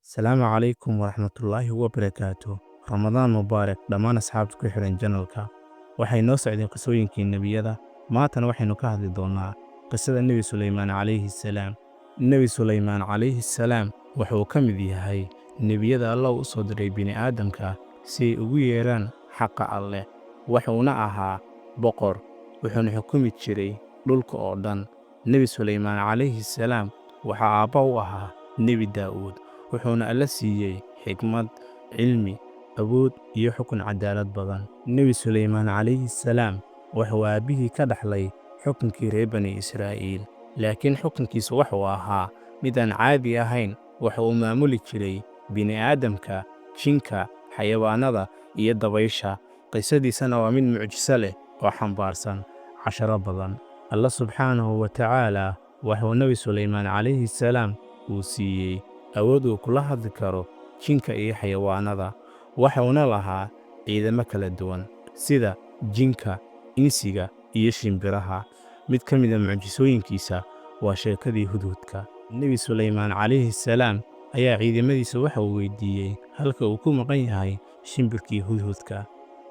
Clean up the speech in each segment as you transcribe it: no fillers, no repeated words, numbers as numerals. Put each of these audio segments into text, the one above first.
السلام عليكم ورحمة الله وبركاته. رمضان مبارك dhammaan asxaabta ku xiran janalka. Waxay noo socdeen qisooyinkii nebiyada. Maantana waxaynu ka hadli doonaa qisada Nebi Suleymaan calayhi salaam. Nebi Suleymaan calayhi salaam wuxuu ka mid yahay nebiyada Allah u soo diray bini'aadamka si ay ugu yeeraan xaqa Alleh. Wuxuuna ahaa boqor, wuxuuna xukumi jiray dhulka oo dhan. Nebi Suleymaan calayhi salaam waxaa aabba u ahaa Nebi Daa'uud. wuxuuna alla siiyey xikmad, cilmi, awood iyo xukun cadaalad badan. Nebi Suleymaan calayhi salaam wuxuu aabbihii ka dhaxlay xukunkii reer bani Israa'iil, laakiin xukunkiisu wuxuu ahaa mid aan caadi ahayn. Wuxuu maamuli jiray bini'aadamka, jinka, xayawaanada iyo dabaysha. Qisadiisana waa mid mucjiso leh oo xambaarsan casharo badan. Allah subxaanahu wa tacaala wuxuu Nebi Suleymaan calayhi salaam uu siiyey awood uu kula hadli karo jinka iyo xayawaanada. Wuxuuna lahaa ciidamo kala duwan sida jinka, insiga iyo shimbiraha. Mid ka mid ah mucjisooyinkiisa waa sheekadii hudhudka. Nebi Suleymaan calayhi salaam ayaa ciidamadiisa waxa uu weydiiyey halka uu ku maqan yahay shimbirkii hudhudka.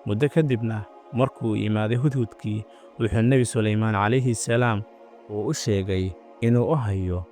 Muddo kadibna markuu imaaday hudhudkii, wuxuu Nebi Suleymaan calayhi salaam uu u sheegay inuu u hayo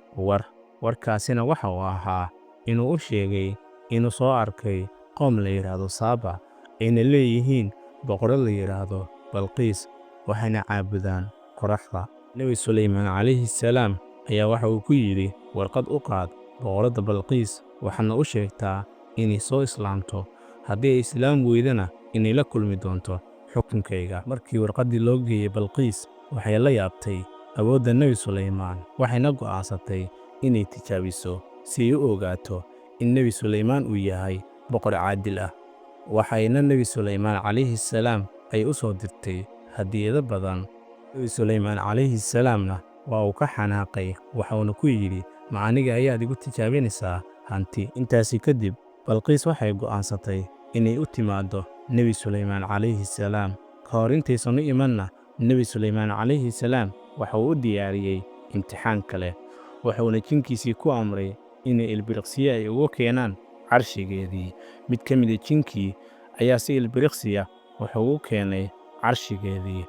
warkaasina waxa uu ahaa inuu u sheegay inuu soo arkay qoom la yidhaahdo Saaba, ayna leeyihiin boqorad la yidhaahdo Balqiis, waxayna caabudaan qoraxda. Nebi Suleymaan calayhi salaam ayaa waxa uu ku yidhi, warqad u qaad boqoradda Balqiis, waxaana u sheegtaa inay soo islaamto. Haddii ay islaam weydana inay la kulmi doonto xukunkayga. Markii warqaddii loo geeyey Balqiis, waxay la yaabtay awoodda Nebi Suleymaan, waxayna go'aansatay inay tijaabiso si ay u ogaato in Nebi Suleymaan uu yahay boqor caadil ah. Waxayna Nebi Suleymaan calayhi salaam ay u soo dirtay hadiyado badan. Nebi Suleymaan calayhi salaamna waa uu ka xanaaqay, waxauna ku yidhi, ma aniga ayaad igu tijaabinaysaa hanti? Intaasi kadib, Balqiis waxay go'aansatay inay u timaaddo Nebi Suleymaan calayhi salaam. Ka hor intaysan u imanna, Nebi Suleymaan calayhi salaam waxa uu u diyaariyey imtixaan kale. wuxuuna jinkiisii ku amray inay ilbiriqsiye ay ugu keenaan carshigeedii. Mid ka mid ah jinkii ayaa si ilbiriqsiya wuxuu u keenay carshigeedii.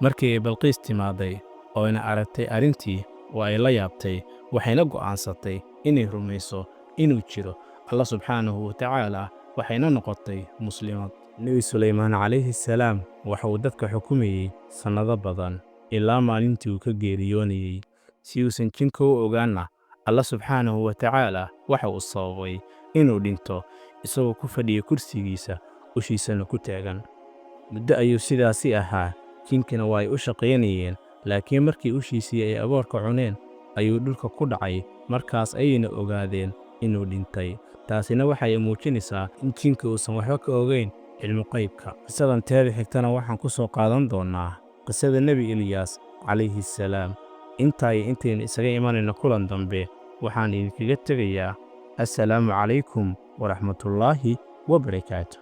Markii ay Balqiis timaaday oo ayna aragtay arrintii, waa ay la yaabtay, waxayna go'aansatay inay rumayso inuu jiro Allah subxaanahu wa tacaala, waxayna noqotay muslimad. Nebi Suleymaan calayhi salaam waxa uu dadka xukumayey sannado badan, ilaa maalintii uu ka geeriyoonayey. Si uusan jinka u ogaanna, Allah subxaanahu wa tacaala waxa uu sababay inuu dhinto isagoo ku fadhiya kursigiisa, ushiisana ku taagan. Muddo ayuu sidaasi ahaa, jinkina waa ay u shaqaynayeen, laakiin markii ushiisii ay aboorka cuneen ayuu dhulka ku dhacay. Markaas ayayna ogaadeen inuu dhintay. Taasina waxay muujinaysaa in jinka uusan waxba ka ogayn cilmi qaybka. Qisadan teeda xigtana waxaan ku soo qaadan doonaa qisada Nebi Ilyaas calayhi salaam. intaynu isaga imanayno kulan dambe, waxaan idinkaga tegayaa assalaamu calaykum waraxmatullaahi wabarakaatuh.